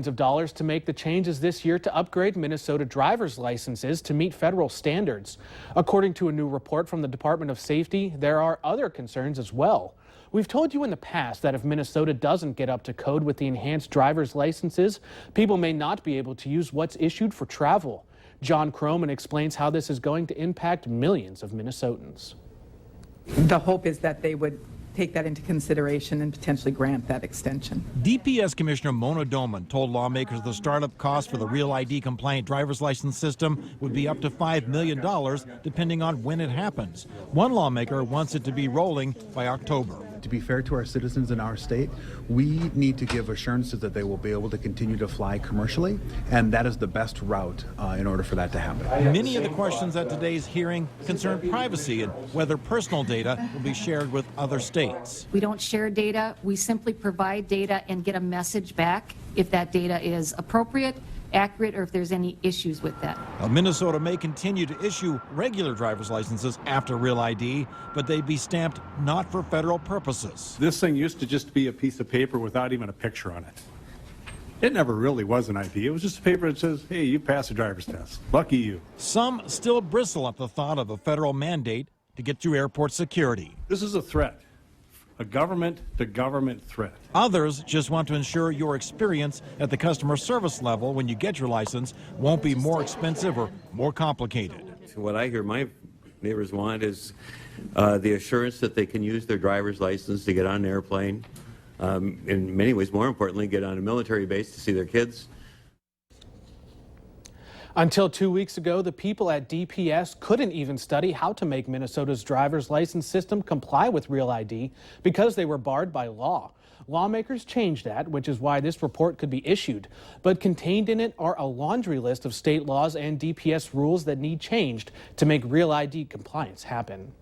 millions of dollars to make the changes this year to upgrade Minnesota driver's licenses to meet federal standards. According to a new report from the Department of Safety, there are other concerns as well. We've told you in the past that if Minnesota doesn't get up to code with the enhanced driver's licenses, people may not be able to use what's issued for travel. John Croman explains how this is going to impact millions of Minnesotans. The hope is that they would take that into consideration and potentially grant that extension. DPS Commissioner Mona Doman told lawmakers the startup cost for the Real ID compliant driver's license system would be up to $5 million, depending on when it happens. One lawmaker wants it to be rolling by October. To be fair to our citizens in our state, we need to give assurances that they will be able to continue to fly commercially, and that is the best route in order for that to happen. Many of the questions at today's hearing concern privacy and whether personal data will be shared with other states. We don't share data. We simply provide data and get a message back if that data is appropriate, accurate, or if there's any issues with that. Now, Minnesota may continue to issue regular driver's licenses after Real ID, but they'd be stamped not for federal purposes. This thing used to just be a piece of paper without even a picture on it. It never really was an ID. It was just a paper that says, hey, you passed a driver's test. Lucky you. Some still bristle at the thought of a federal mandate to get through airport security. This is a threat. A government-to-government threat. Others just want to ensure your experience at the customer service level when you get your license won't be more expensive or more complicated. What I hear my neighbors want is the assurance that they can use their driver's license to get on an airplane. In many ways, more importantly, get on a military base to see their kids. Until 2 weeks ago, the people at DPS couldn't even study how to make Minnesota's driver's license system comply with Real ID because they were barred by law. Lawmakers changed that, which is why this report could be issued. But contained in it are a laundry list of state laws and DPS rules that need changed to make Real ID compliance happen.